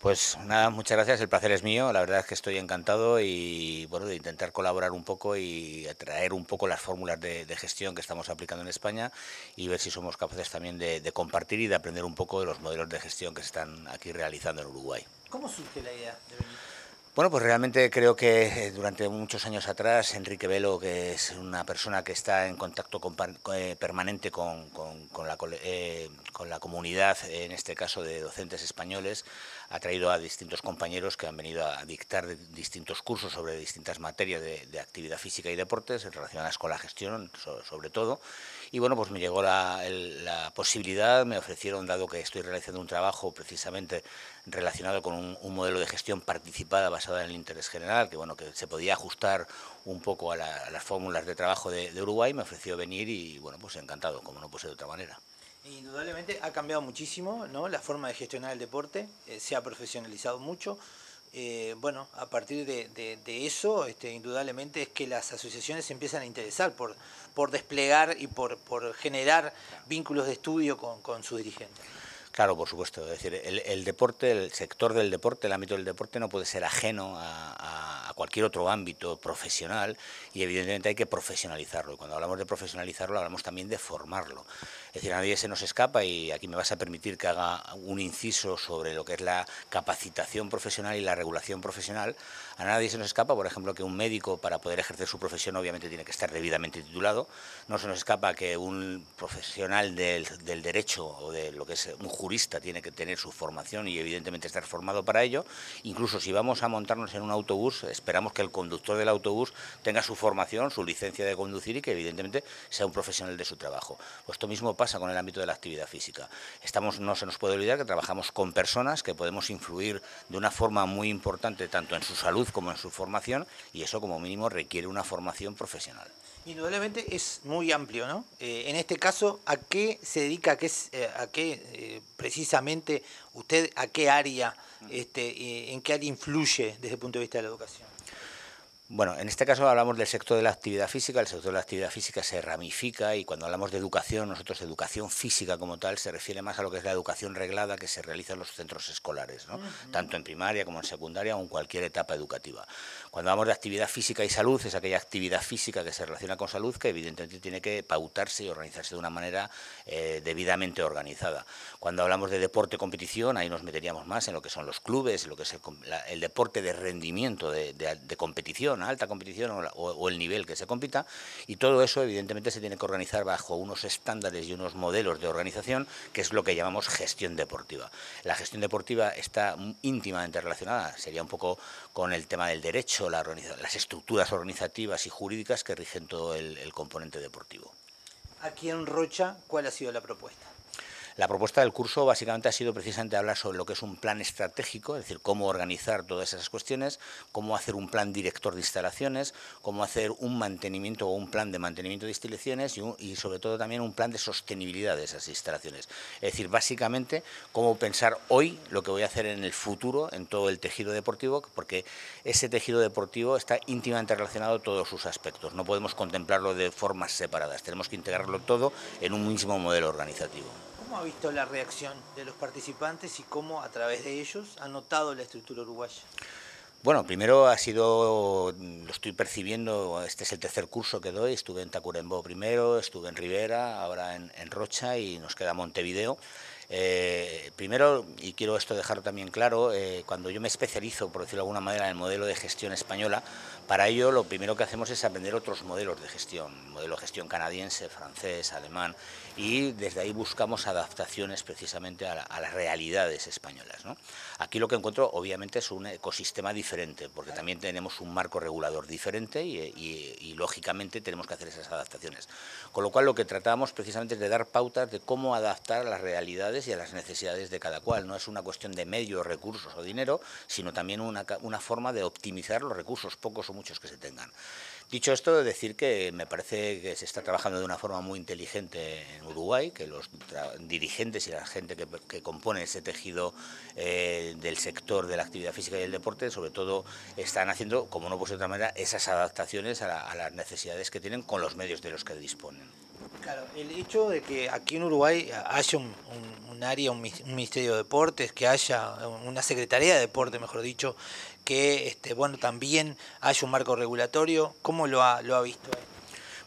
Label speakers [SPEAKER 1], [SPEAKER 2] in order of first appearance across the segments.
[SPEAKER 1] Pues nada, muchas gracias, el placer es mío, la verdad es que estoy encantado y bueno, de intentar colaborar un poco y traer un poco las fórmulas de gestión que estamos aplicando en España y ver si somos capaces también de compartir y de aprender un poco de los modelos de gestión que se están aquí realizando en Uruguay.
[SPEAKER 2] ¿Cómo surge la idea de venir?
[SPEAKER 1] Bueno, pues realmente creo que durante muchos años atrás, Enrique Velo, que es una persona que está en contacto permanente con la comunidad, en este caso de docentes españoles, ha traído a distintos compañeros que han venido a dictar distintos cursos sobre distintas materias de actividad física y deportes relacionadas con la gestión, sobre todo. Y bueno, pues me llegó la posibilidad, me ofrecieron, dado que estoy realizando un trabajo precisamente relacionado con un modelo de gestión participada basada en el interés general, que bueno, que se podía ajustar un poco a las fórmulas de trabajo de Uruguay, me ofreció venir y bueno, pues encantado, como no puede ser de otra manera.
[SPEAKER 2] Indudablemente ha cambiado muchísimo, ¿no? La forma de gestionar el deporte, se ha profesionalizado mucho. Bueno, a partir de eso, indudablemente es que las asociaciones se empiezan a interesar por desplegar y por generar vínculos de estudio con sus dirigentes.
[SPEAKER 1] Claro, por supuesto. Es decir, el deporte, el sector del deporte, el ámbito del deporte no puede ser ajeno a cualquier otro ámbito profesional y evidentemente hay que profesionalizarlo. Y cuando hablamos de profesionalizarlo, hablamos también de formarlo. Es decir, a nadie se nos escapa, y aquí me vas a permitir que haga un inciso sobre lo que es la capacitación profesional y la regulación profesional. A nadie se nos escapa, por ejemplo, que un médico, para poder ejercer su profesión, obviamente tiene que estar debidamente titulado. No se nos escapa que un profesional del derecho o de lo que es un jurista tiene que tener su formación y evidentemente estar formado para ello. Incluso si vamos a montarnos en un autobús, esperamos que el conductor del autobús tenga su formación, su licencia de conducir y que evidentemente sea un profesional de su trabajo. Pues esto mismo pasa con el ámbito de la actividad física. No se nos puede olvidar que trabajamos con personas, que podemos influir de una forma muy importante tanto en su salud como en su formación, y eso como mínimo requiere una formación profesional.
[SPEAKER 2] Indudablemente es muy amplio, ¿no? En este caso, ¿a qué se dedica, precisamente usted, a qué área, en qué área influye desde el punto de vista de la educación?
[SPEAKER 1] Bueno, en este caso hablamos del sector de la actividad física. El sector de la actividad física se ramifica y cuando hablamos de educación, nosotros educación física como tal, se refiere más a lo que es la educación reglada que se realiza en los centros escolares, ¿no? Tanto en primaria como en secundaria o en cualquier etapa educativa. Cuando hablamos de actividad física y salud, es aquella actividad física que se relaciona con salud que evidentemente tiene que pautarse y organizarse de una manera debidamente organizada. Cuando hablamos de deporte competición, ahí nos meteríamos más en lo que son los clubes, en lo que es el deporte de rendimiento, de competición, alta competición o el nivel que se compita, y todo eso evidentemente se tiene que organizar bajo unos estándares y unos modelos de organización, que es lo que llamamos gestión deportiva. La gestión deportiva está íntimamente relacionada, sería un poco con el tema del derecho, las estructuras organizativas y jurídicas que rigen todo el componente deportivo.
[SPEAKER 2] Aquí en Rocha, ¿cuál ha sido la propuesta?
[SPEAKER 1] La propuesta del curso básicamente ha sido precisamente hablar sobre lo que es un plan estratégico, es decir, cómo organizar todas esas cuestiones, cómo hacer un plan director de instalaciones, cómo hacer un mantenimiento o un plan de mantenimiento de instalaciones y sobre todo también un plan de sostenibilidad de esas instalaciones. Es decir, básicamente cómo pensar hoy lo que voy a hacer en el futuro en todo el tejido deportivo, porque ese tejido deportivo está íntimamente relacionado a todos sus aspectos. No podemos contemplarlo de formas separadas, tenemos que integrarlo todo en un mismo modelo organizativo.
[SPEAKER 2] ¿Cómo ha visto la reacción de los participantes y cómo a través de ellos ha notado la estructura uruguaya?
[SPEAKER 1] Bueno, primero lo estoy percibiendo, este es el tercer curso que doy, estuve en Tacuarembó primero, estuve en Rivera, ahora en Rocha y nos queda Montevideo. Primero, y quiero esto dejarlo también claro, cuando yo me especializo, por decirlo de alguna manera, en el modelo de gestión española, para ello lo primero que hacemos es aprender otros modelos de gestión, modelo de gestión canadiense, francés, alemán, y desde ahí buscamos adaptaciones precisamente a las realidades españolas, ¿no? Aquí lo que encuentro obviamente es un ecosistema diferente, porque también tenemos un marco regulador diferente y lógicamente tenemos que hacer esas adaptaciones. Con lo cual lo que tratamos precisamente es de dar pautas de cómo adaptar a las realidades y a las necesidades de cada cual. No es una cuestión de medios, recursos o dinero, sino también una forma de optimizar los recursos, pocos o muchos que se tengan. Dicho esto, decir que me parece que se está trabajando de una forma muy inteligente en Uruguay, que los dirigentes y la gente que compone ese tejido del sector de la actividad física y el deporte, sobre todo están haciendo, como no puede ser de otra manera, esas adaptaciones a las necesidades que tienen con los medios de los que disponen.
[SPEAKER 2] Claro, el hecho de que aquí en Uruguay haya un área, un Ministerio de Deportes, que haya una Secretaría de Deporte, mejor dicho, que bueno, también haya un marco regulatorio, ¿cómo lo ha visto?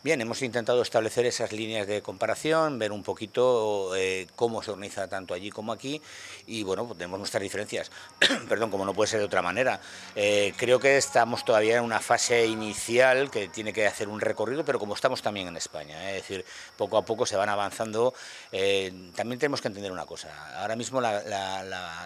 [SPEAKER 1] Bien, hemos intentado establecer esas líneas de comparación, ver un poquito cómo se organiza tanto allí como aquí y bueno, pues tenemos nuestras diferencias, perdón, como no puede ser de otra manera. Creo que estamos todavía en una fase inicial que tiene que hacer un recorrido, pero como estamos también en España, es decir, poco a poco se van avanzando. También tenemos que entender una cosa, ahora mismo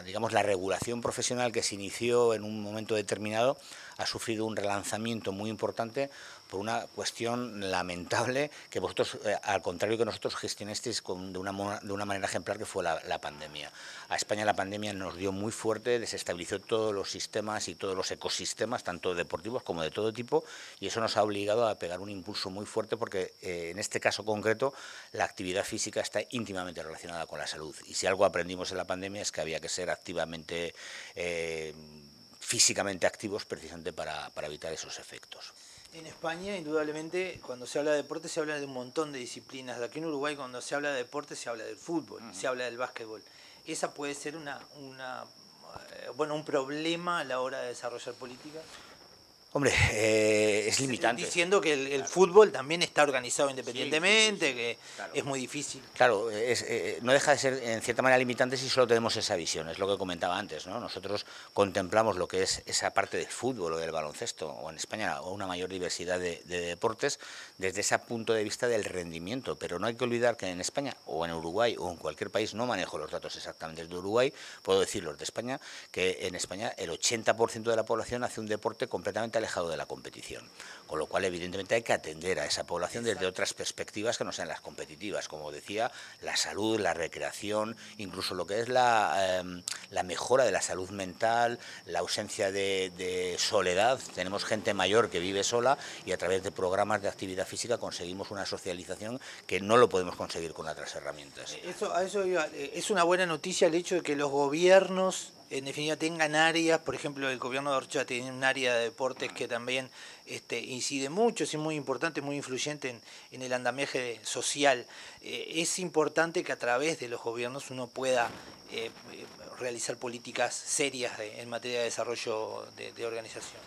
[SPEAKER 1] digamos, la regulación profesional que se inició en un momento determinado ha sufrido un relanzamiento muy importante por una cuestión lamentable que vosotros, al contrario que nosotros, gestionasteis de una manera ejemplar, que fue la pandemia. A España la pandemia nos dio muy fuerte, desestabilizó todos los sistemas y todos los ecosistemas, tanto deportivos como de todo tipo, y eso nos ha obligado a pegar un impulso muy fuerte porque en este caso concreto la actividad física está íntimamente relacionada con la salud. Y si algo aprendimos en la pandemia es que había que ser activamente físicamente activos precisamente para evitar esos efectos.
[SPEAKER 2] En España, indudablemente, cuando se habla de deporte se habla de un montón de disciplinas. Aquí en Uruguay, cuando se habla de deporte, se habla del fútbol, se habla del básquetbol. ¿Esa puede ser bueno, un problema a la hora de desarrollar política?
[SPEAKER 1] Hombre, es limitante.
[SPEAKER 2] Diciendo que el fútbol también está organizado independientemente,
[SPEAKER 1] sí,
[SPEAKER 2] que
[SPEAKER 1] claro.
[SPEAKER 2] es muy difícil.
[SPEAKER 1] Claro, no deja de ser en cierta manera limitante si solo tenemos esa visión, es lo que comentaba antes, ¿no? Nosotros contemplamos lo que es esa parte del fútbol o del baloncesto, o en España o una mayor diversidad de deportes, desde ese punto de vista del rendimiento, pero no hay que olvidar que en España o en Uruguay o en cualquier país, no manejo los datos exactamente de Uruguay, puedo decir los de España, que en España el 80% de la población hace un deporte completamente alejado de la competición, con lo cual evidentemente hay que atender a esa población desde otras perspectivas que no sean las competitivas, como decía, la salud, la recreación, incluso lo que es la mejora de la salud mental, la ausencia de soledad. Tenemos gente mayor que vive sola y a través de programas de actividad física conseguimos una socialización que no lo podemos conseguir con otras herramientas.
[SPEAKER 2] A eso iba. Es una buena noticia el hecho de que los gobiernos, en definitiva, tengan áreas. Por ejemplo, el gobierno de Orcha tiene un área de deportes que también incide mucho, es muy importante, muy influyente en el andamiaje social. Es importante que a través de los gobiernos uno pueda realizar políticas serias en materia de desarrollo de organización.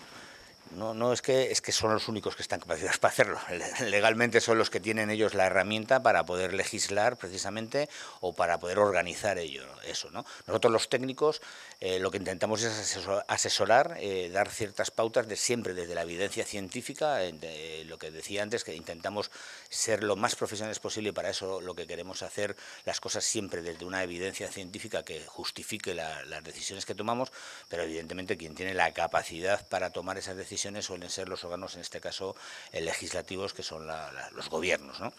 [SPEAKER 1] No es que son los únicos que están capacitados para hacerlo. Legalmente son los que tienen ellos la herramienta para poder legislar precisamente o para poder organizar eso, ¿no? Nosotros los técnicos lo que intentamos es asesorar, dar ciertas pautas siempre desde la evidencia científica, lo que decía antes, que intentamos ser lo más profesionales posible y para eso lo que queremos hacer las cosas siempre desde una evidencia científica que justifique las decisiones que tomamos, pero evidentemente quien tiene la capacidad para tomar esas decisiones suelen ser los órganos, en este caso legislativos, que son los gobiernos, ¿no?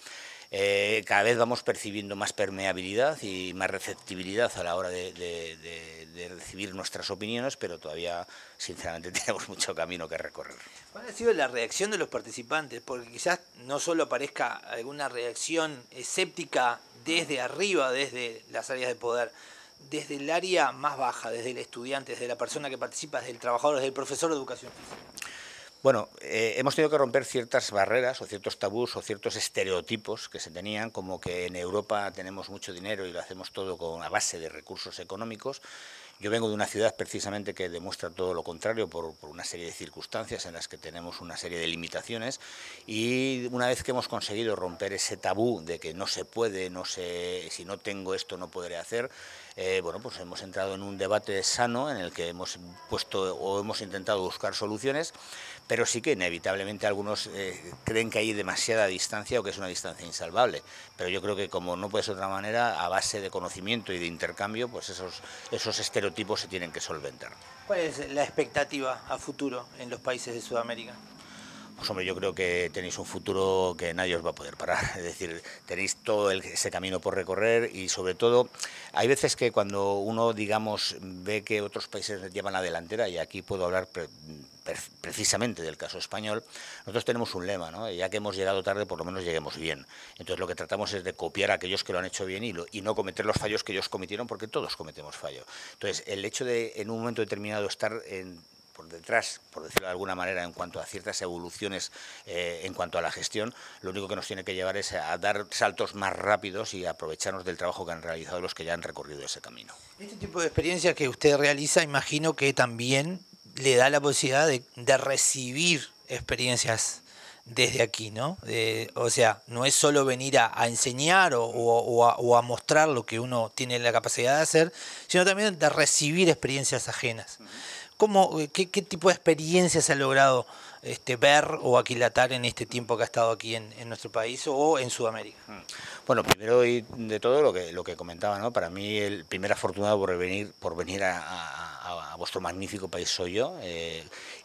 [SPEAKER 1] Cada vez vamos percibiendo más permeabilidad y más receptibilidad a la hora de recibir nuestras opiniones, pero todavía, sinceramente, tenemos mucho camino que recorrer.
[SPEAKER 2] ¿Cuál ha sido la reacción de los participantes? Porque quizás no solo aparezca alguna reacción escéptica desde arriba, desde las áreas de poder, desde el área más baja, desde el estudiante, desde la persona que participa, desde el trabajador, desde el profesor de educación física.
[SPEAKER 1] Bueno, hemos tenido que romper ciertas barreras o ciertos tabús o ciertos estereotipos que se tenían, como que en Europa tenemos mucho dinero y lo hacemos todo a base de recursos económicos. Yo vengo de una ciudad precisamente que demuestra todo lo contrario por una serie de circunstancias en las que tenemos una serie de limitaciones, y una vez que hemos conseguido romper ese tabú de que no se puede, si no tengo esto no podré hacer, bueno, pues hemos entrado en un debate sano en el que hemos puesto o hemos intentado buscar soluciones, pero sí que inevitablemente algunos creen que hay demasiada distancia o que es una distancia insalvable. Pero yo creo que, como no puede ser de otra manera, a base de conocimiento y de intercambio, pues esos estereotipos se tienen que solventar.
[SPEAKER 2] ¿Cuál es la expectativa a futuro en los países de Sudamérica?
[SPEAKER 1] Pues hombre, yo creo que tenéis un futuro que nadie os va a poder parar, es decir, tenéis todo ese camino por recorrer y sobre todo hay veces que cuando uno, digamos, ve que otros países llevan la delantera, y aquí puedo hablar precisamente del caso español, nosotros tenemos un lema, ¿no? Ya que hemos llegado tarde, por lo menos lleguemos bien. Entonces lo que tratamos es de copiar a aquellos que lo han hecho bien y no cometer los fallos que ellos cometieron, porque todos cometemos fallos. Entonces el hecho de en un momento determinado estar por detrás, por decirlo de alguna manera, en cuanto a ciertas evoluciones en cuanto a la gestión, lo único que nos tiene que llevar es a dar saltos más rápidos y aprovecharnos del trabajo que han realizado los que ya han recorrido ese camino.
[SPEAKER 2] Este tipo de experiencias que usted realiza, imagino que también le da la posibilidad de recibir experiencias desde aquí, ¿no? O sea, no es solo venir a enseñar o a mostrar lo que uno tiene la capacidad de hacer, sino también de recibir experiencias ajenas. ¿Qué tipo de experiencias se ha logrado ver o aquilatar en este tiempo que ha estado aquí en nuestro país o en Sudamérica?
[SPEAKER 1] Bueno, primero y de todo lo que comentaba, ¿no? Para mí el primer afortunado por venir a vuestro magnífico país soy yo,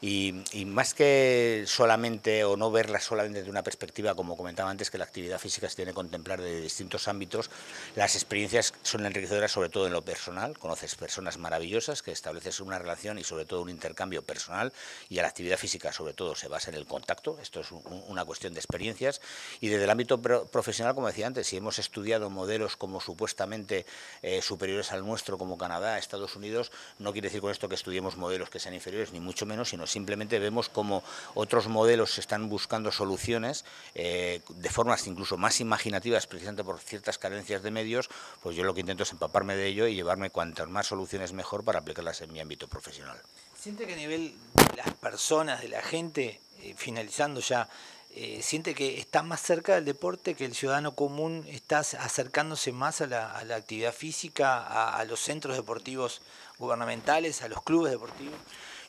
[SPEAKER 1] y más que solamente o no verla solamente desde una perspectiva, como comentaba antes, que la actividad física se tiene que contemplar de distintos ámbitos, las experiencias son enriquecedoras sobre todo en lo personal, conoces personas maravillosas que estableces una relación y sobre todo un intercambio personal, y a la actividad física sobre todo se basa en el contacto, esto es una cuestión de experiencias, y desde el ámbito profesional, como decía antes, si hemos estudiado modelos como supuestamente superiores al nuestro, como Canadá, Estados Unidos, no quiere decir con esto que estudiemos modelos que sean inferiores, ni mucho menos, sino simplemente vemos cómo otros modelos están buscando soluciones de formas incluso más imaginativas, precisamente por ciertas carencias de medios. Pues yo lo que intento es empaparme de ello y llevarme cuantas más soluciones mejor para aplicarlas en mi ámbito profesional.
[SPEAKER 2] ¿Siente que a nivel de las personas, de la gente, finalizando ya, siente que está más cerca del deporte, que el ciudadano común está acercándose más a la actividad física, a los centros deportivos gubernamentales, a los clubes deportivos?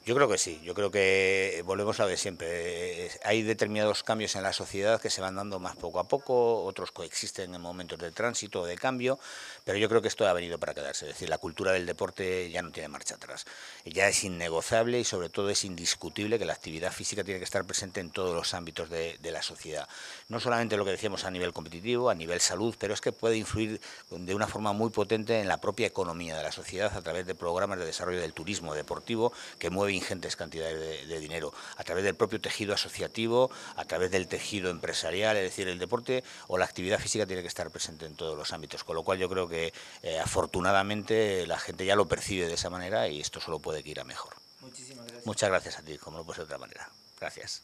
[SPEAKER 1] Yo creo que sí, yo creo que volvemos a lo de siempre. Hay determinados cambios en la sociedad que se van dando más poco a poco, otros coexisten en momentos de tránsito o de cambio, pero yo creo que esto ha venido para quedarse. Es decir, la cultura del deporte ya no tiene marcha atrás. Ya es innegociable y sobre todo es indiscutible que la actividad física tiene que estar presente en todos los ámbitos de la sociedad. No solamente lo que decíamos a nivel competitivo, a nivel salud, pero es que puede influir de una forma muy potente en la propia economía de la sociedad a través de programas de desarrollo del turismo deportivo que mueve ingentes cantidades de dinero, a través del propio tejido asociativo, a través del tejido empresarial. Es decir, el deporte o la actividad física tiene que estar presente en todos los ámbitos, con lo cual yo creo que afortunadamente la gente ya lo percibe de esa manera y esto solo puede ir a mejor.
[SPEAKER 2] Muchísimas gracias.
[SPEAKER 1] Muchas gracias a ti, como no puede ser de otra manera. Gracias.